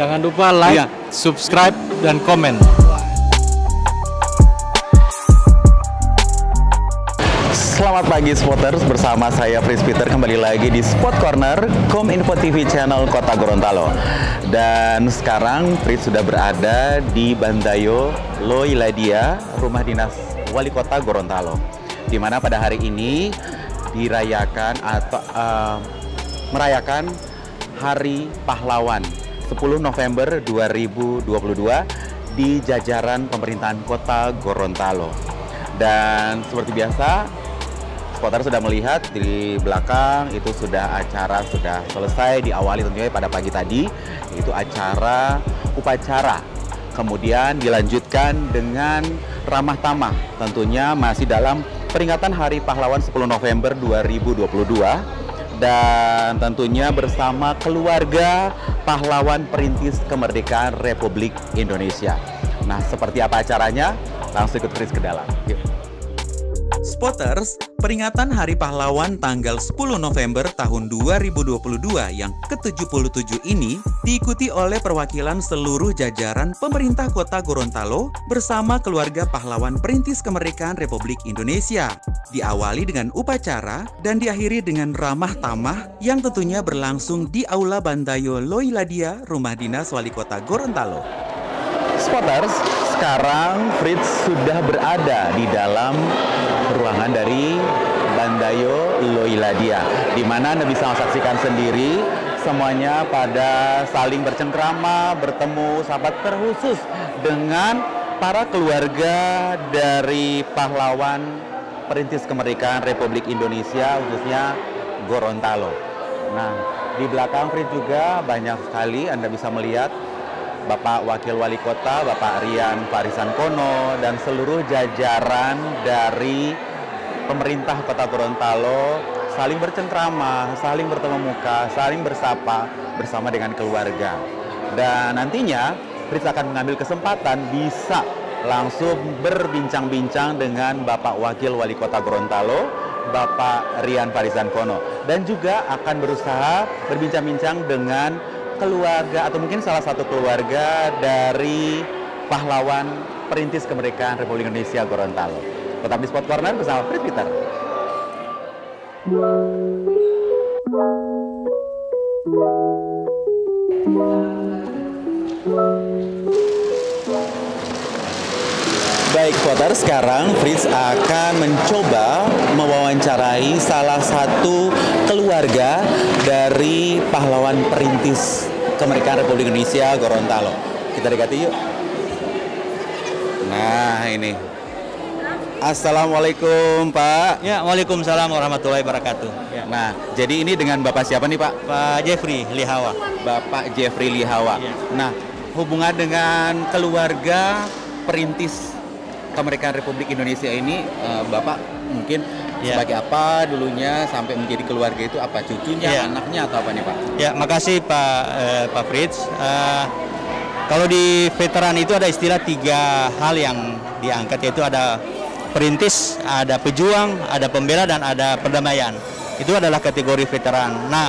Jangan lupa like, subscribe, dan komen. Selamat pagi Spotters, bersama saya Fritz Peter kembali lagi di Spot Corner Kominfo TV channel Kota Gorontalo. Dan sekarang Fritz sudah berada di Bandayo Loiladia, rumah dinas Wali Kota Gorontalo, di mana pada hari ini dirayakan atau merayakan Hari Pahlawan 10 November 2022 di jajaran pemerintahan Kota Gorontalo. Dan seperti biasa, Spotter sudah melihat di belakang itu acara sudah selesai, diawali tentunya pada pagi tadi, yaitu acara upacara. Kemudian dilanjutkan dengan ramah tamah, tentunya masih dalam peringatan Hari Pahlawan 10 November 2022, dan tentunya bersama keluarga pahlawan perintis kemerdekaan Republik Indonesia. Nah, seperti apa acaranya? Langsung ikut Fritz ke dalam. Yuk. Spotters, peringatan Hari Pahlawan tanggal 10 November tahun 2022 yang ke-77 ini diikuti oleh perwakilan seluruh jajaran pemerintah Kota Gorontalo bersama keluarga pahlawan perintis kemerdekaan Republik Indonesia. Diawali dengan upacara dan diakhiri dengan ramah tamah yang tentunya berlangsung di Aula Bandayo Loiladia, rumah dinas Wali Kota Gorontalo. Spotters, sekarang Fritz sudah berada di dalam ruangan dari Bandayo Loiladia, di mana Anda bisa saksikan sendiri semuanya pada saling bercengkrama, bertemu, sahabat, terkhusus dengan para keluarga dari pahlawan perintis kemerdekaan Republik Indonesia, khususnya Gorontalo. Nah, di belakang Fritz juga banyak sekali Anda bisa melihat Bapak Wakil Wali Kota, Bapak Rian Farisan Kono, dan seluruh jajaran dari pemerintah Kota Gorontalo saling bercengkrama, saling bertemu muka, saling bersapa bersama dengan keluarga. Dan nantinya Fritz akan mengambil kesempatan bisa langsung berbincang-bincang dengan Bapak Wakil Wali Kota Gorontalo, Bapak Rian Farisan Kono, dan juga akan berusaha berbincang-bincang dengan keluarga atau mungkin salah satu keluarga dari pahlawan perintis kemerdekaan Republik Indonesia Gorontalo. Tetap di Spot Corner bersama Fritz Peter. Baik, Spotter, sekarang Fritz akan mencoba mewawancarai salah satu keluarga dari pahlawan perintis kemerdekaan Republik Indonesia Gorontalo. Kita dekati yuk. Nah, ini. Assalamualaikum, Pak. Ya, waalaikumsalam warahmatullahi wabarakatuh. Ya. Nah, jadi ini dengan Bapak siapa nih, Pak? Pak Jeffrey Lihawa. Bapak Jeffrey Lihawa. Ya. Nah, hubungan dengan keluarga perintis kemerdekaan Republik Indonesia ini, Bapak mungkin sebagai apa dulunya sampai menjadi keluarga itu, apa cucunya, anaknya, atau apa nih, Pak? Ya, makasih Pak Fritz. Kalau di veteran itu ada istilah 3 hal yang diangkat, yaitu ada perintis, ada pejuang, ada pembela, dan ada perdamaian. Itu adalah kategori veteran. Nah,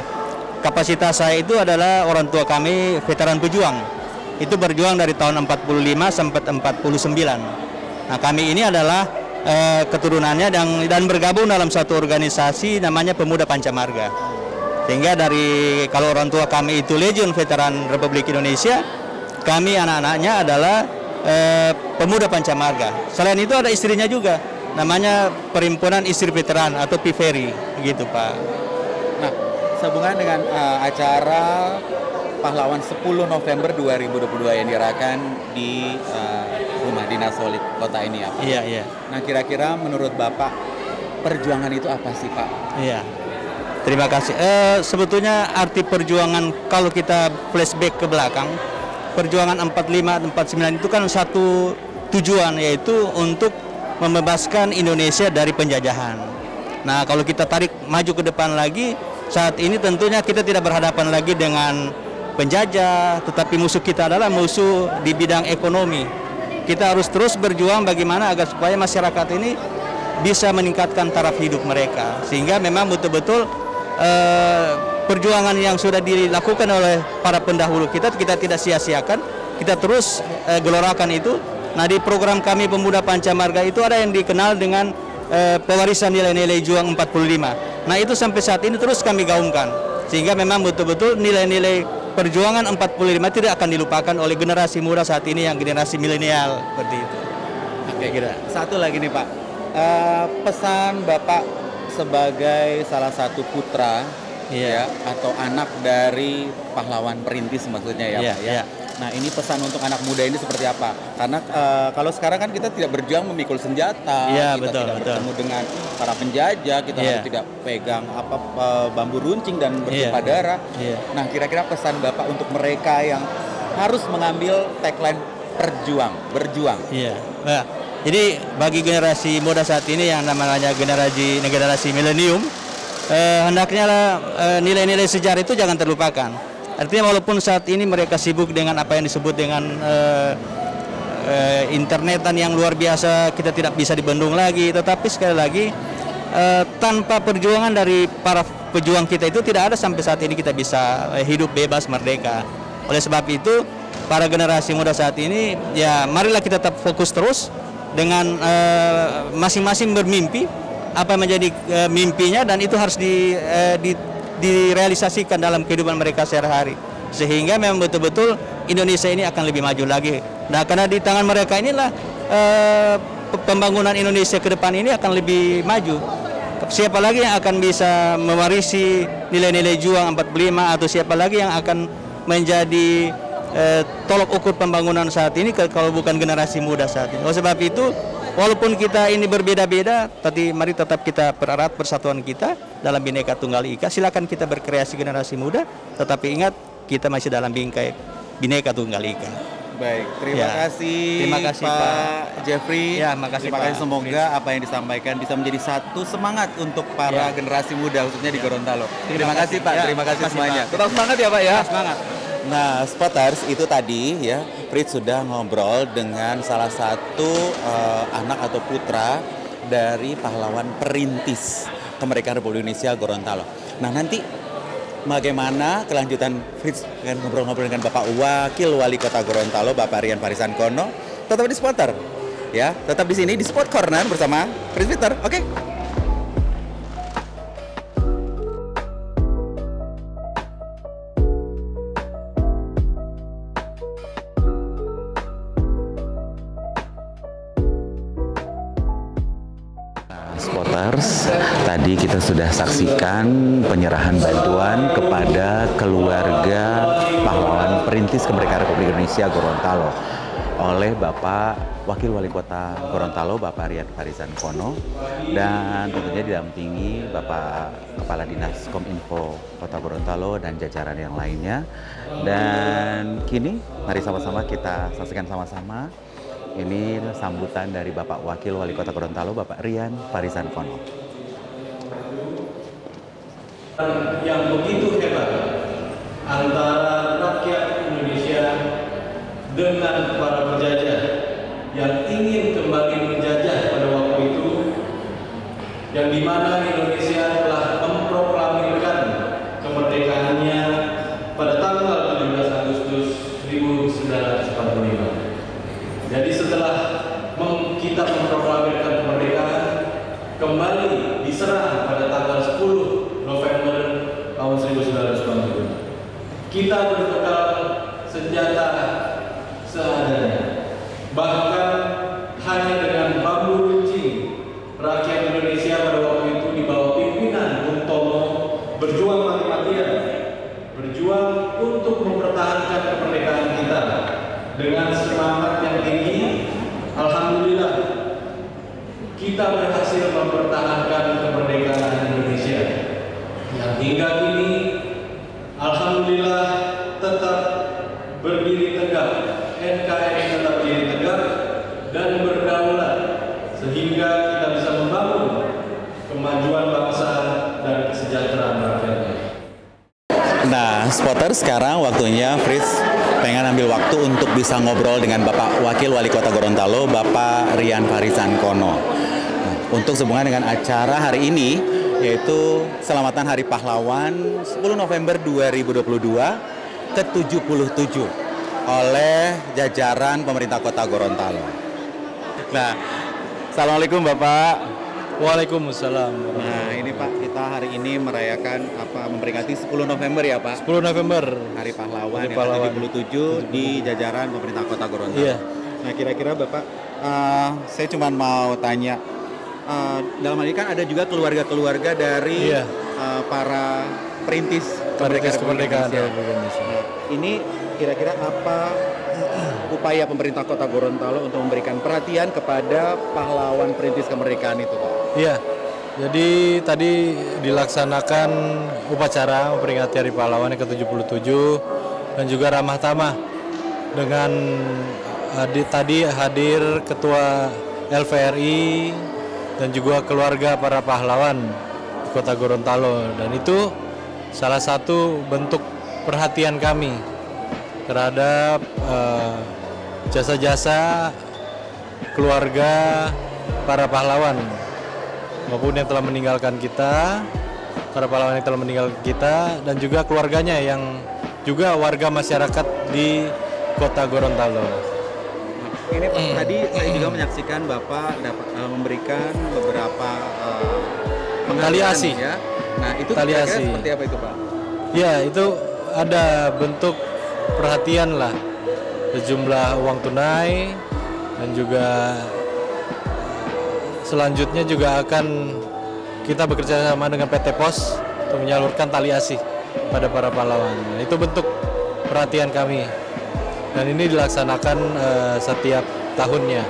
kapasitas saya itu adalah orang tua kami veteran pejuang. Itu berjuang dari tahun 45 sampai 49. Nah, kami ini adalah keturunannya dan bergabung dalam satu organisasi namanya Pemuda Pancamarga. Sehingga dari kalau orang tua kami itu Legion Veteran Republik Indonesia, kami anak-anaknya adalah Pemuda Pancamarga. Selain itu ada istrinya juga, namanya Perhimpunan Istri Veteran atau PIVERI, gitu, Pak. Nah, sehubungan dengan acara Pahlawan 10 November 2022 yang dirayakan di rumah dinas Wali Kota ini, apa? Iya. Nah, kira-kira menurut Bapak perjuangan itu apa sih, Pak? Iya. Terima kasih. Sebetulnya arti perjuangan kalau kita flashback ke belakang, perjuangan 45, 49 itu kan satu tujuan, yaitu untuk membebaskan Indonesia dari penjajahan. Nah, kalau kita tarik maju ke depan lagi, saat ini tentunya kita tidak berhadapan lagi dengan penjajah, tetapi musuh kita adalah musuh di bidang ekonomi. Kita harus terus berjuang bagaimana agar supaya masyarakat ini bisa meningkatkan taraf hidup mereka, sehingga memang betul-betul perjuangan yang sudah dilakukan oleh para pendahulu kita tidak sia-siakan, kita terus gelorakan itu. Nah, di program kami Pemuda Pancamarga itu ada yang dikenal dengan pewarisan nilai-nilai juang 45. Nah, itu sampai saat ini terus kami gaungkan, sehingga memang betul-betul nilai-nilai perjuangan 45 tidak akan dilupakan oleh generasi muda saat ini yang generasi milenial seperti itu. Oke, kira satu lagi nih Pak, pesan Bapak sebagai salah satu putra ya atau anak dari pahlawan perintis maksudnya ya Pak ya. Nah, ini pesan untuk anak muda ini seperti apa? Karena kalau sekarang kan kita tidak berjuang memikul senjata, kita tidak bertemu dengan para penjajah, kita harus tidak pegang bambu runcing dan bertumpah darah. Nah, kira-kira pesan Bapak untuk mereka yang harus mengambil tagline berjuang. Nah, jadi bagi generasi muda saat ini yang namanya generasi milenium, hendaknya nilai-nilai sejarah itu jangan terlupakan. Artinya walaupun saat ini mereka sibuk dengan apa yang disebut dengan internetan yang luar biasa, kita tidak bisa dibendung lagi, tetapi sekali lagi tanpa perjuangan dari para pejuang kita itu tidak ada sampai saat ini kita bisa hidup bebas merdeka. Oleh sebab itu para generasi muda saat ini ya marilah kita tetap fokus terus dengan masing-masing bermimpi apa yang menjadi mimpinya, dan itu harus direalisasikan dalam kehidupan mereka sehari-hari, sehingga memang betul-betul Indonesia ini akan lebih maju lagi. Nah, karena di tangan mereka inilah pembangunan Indonesia ke depan ini akan lebih maju. Siapa lagi yang akan bisa mewarisi nilai-nilai juang 45, atau siapa lagi yang akan menjadi tolok ukur pembangunan saat ini kalau bukan generasi muda saat ini. Oleh sebab itu, walaupun kita ini berbeda-beda, tapi mari tetap kita pererat persatuan kita dalam Bhinneka Tunggal Ika. Silakan kita berkreasi generasi muda, tetapi ingat kita masih dalam bingkai Bhinneka Tunggal Ika. Baik, terima kasih Pak Jeffrey. Makasih, terima kasih. Semoga apa yang disampaikan bisa menjadi satu semangat untuk para generasi muda khususnya di Gorontalo. Terima kasih Pak, terima kasih semuanya. Tetap semangat ya Pak ya. Semangat. Nah, Spotters, itu tadi ya, Fritz sudah ngobrol dengan salah satu anak atau putra dari pahlawan perintis kemerdekaan Republik Indonesia Gorontalo. Nah, nanti bagaimana kelanjutan Fritz akan ngobrol-ngobrol dengan Bapak Wakil Wali Kota Gorontalo, Bapak Rian Farisankono. Tetap di Spotter, ya, tetap di sini di Spot Corner bersama Fritz Peter. Oke. Spotters, tadi kita sudah saksikan penyerahan bantuan kepada keluarga pahlawan perintis kemerdekaan Republik Indonesia Gorontalo oleh Bapak Wakil Wali Kota Gorontalo, Bapak Rian Farisankono, dan tentunya didampingi Bapak Kepala Dinas Kominfo Kota Gorontalo dan jajaran yang lainnya. Dan kini mari sama-sama kita saksikan sama-sama. Ini sambutan dari Bapak Wakil Wali Kota Gorontalo, Bapak Rian Farisankono. Yang begitu hebat antara rakyat Indonesia dengan para penjajah yang ingin kembali menjajah pada waktu itu, yang dimana Indonesia telah memproklamirkan kemerdekaannya pada tanggal 17 Agustus 1945. Jadi setelah kita memproklamirkan kemerdekaan, kembali diserang pada tanggal 10 November tahun 1945. Kita berbekal senjata seadanya, bahkan hanya dengan bambu runcing, rakyat Indonesia pada waktu itu di bawah pimpinan Bung Tomo berjuang mati-matian, berjuang untuk mempertahankan kemerdekaan kita dengan semangat yang tinggi. Alhamdulillah kita berhasil mempertahankan kemerdekaan Indonesia yang hingga kini alhamdulillah tetap berdiri tegak, NKRI tetap berdiri tegak dan berdaulat, sehingga kita bisa membangun kemajuan bangsa dan kesejahteraan rakyatnya. Nah, Spotter, sekarang waktunya Fritz pengen ambil waktu untuk bisa ngobrol dengan Bapak Wakil Wali Kota Gorontalo, Bapak Rian Farisankono. Nah, untuk sehubungan dengan acara hari ini, yaitu Selamatan Hari Pahlawan 10 November 2022 ke-77 oleh jajaran pemerintah Kota Gorontalo. Nah, Assalamualaikum Bapak. Waalaikumsalam. Nah, ini Pak, kita hari ini merayakan memperingati 10 November ya Pak? 10 November. Hari Pahlawan Hari yang Pahlawan. ke-77 di jajaran pemerintah Kota Gorontalo. Iya. Nah, kira-kira Bapak, saya cuma mau tanya, dalam hal ini kan ada juga keluarga-keluarga dari Iya. para perintis Kemerdekaan Indonesia. Republik Indonesia. Nah, ini kira-kira apa upaya pemerintah Kota Gorontalo untuk memberikan perhatian kepada pahlawan perintis kemerdekaan itu Pak? Iya. Jadi tadi dilaksanakan upacara memperingati Hari Pahlawan yang ke-77 dan juga ramah tamah dengan tadi hadir Ketua LVRI dan juga keluarga para pahlawan di Kota Gorontalo, dan itu salah satu bentuk perhatian kami terhadap jasa-jasa keluarga para pahlawan maupun yang telah meninggalkan kita, para pahlawan yang telah meninggalkan kita, dan juga keluarganya yang juga warga masyarakat di Kota Gorontalo. Ini Pak, tadi saya juga menyaksikan Bapak dapat memberikan beberapa Tali asi. ya. Nah, itu Tali kira-kira asi. seperti apa itu Pak? Ya, itu ada bentuk perhatian lah, sejumlah uang tunai, dan juga selanjutnya juga akan kita bekerja sama dengan PT Pos untuk menyalurkan tali asih pada para pahlawan. Nah, itu bentuk perhatian kami, dan ini dilaksanakan setiap tahunnya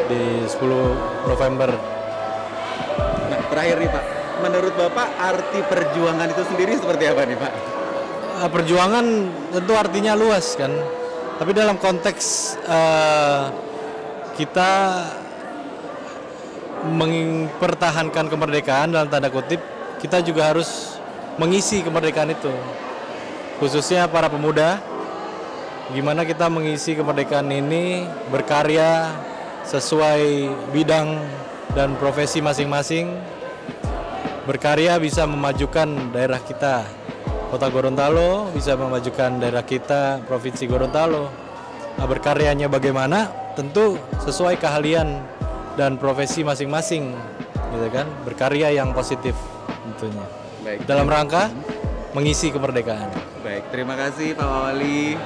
di 10 November. Nah, terakhir nih Pak, menurut Bapak arti perjuangan itu sendiri seperti apa nih Pak? Perjuangan tentu artinya luas kan, tapi dalam konteks kita mempertahankan kemerdekaan dalam tanda kutip, kita juga harus mengisi kemerdekaan itu, khususnya para pemuda. Gimana kita mengisi kemerdekaan ini, berkarya sesuai bidang dan profesi masing-masing, berkarya bisa memajukan daerah kita Kota Gorontalo, bisa memajukan daerah kita Provinsi Gorontalo. Nah, berkaryanya bagaimana? Tentu sesuai keahlian dan profesi masing-masing, gitu kan? Berkarya yang positif tentunya. Baik. Dalam rangka mengisi kemerdekaan. Baik, terima kasih Pak Wali.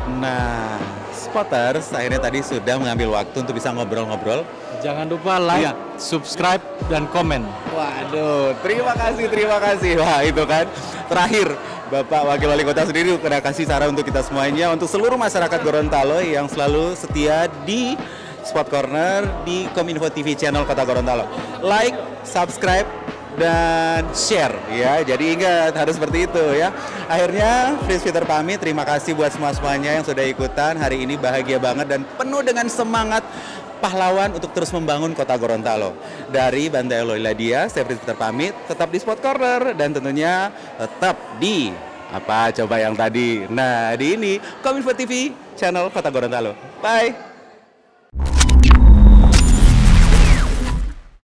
Nah, Spotters akhirnya tadi sudah mengambil waktu untuk bisa ngobrol-ngobrol. Jangan lupa like, Iya. subscribe, dan komen. Waduh, terima kasih. Wah, itu kan. Terakhir, Bapak Wakil Wali Kota sendiri udah kasih saran untuk kita semuanya, untuk seluruh masyarakat Gorontalo yang selalu setia di Spot Corner di Kominfo TV channel Kota Gorontalo. Like, subscribe, dan share ya. Jadi ingat, harus seperti itu ya. Akhirnya Fritz Peter pamit. Terima kasih buat semuanya yang sudah ikutan. Hari ini bahagia banget dan penuh dengan semangat pahlawan untuk terus membangun Kota Gorontalo. Dari Bandai Loiladia, saya Fritz Peter pamit. Tetap di Spot Corner dan tentunya tetap di apa coba yang tadi. Nah, di ini Kominfo TV channel Kota Gorontalo. Bye.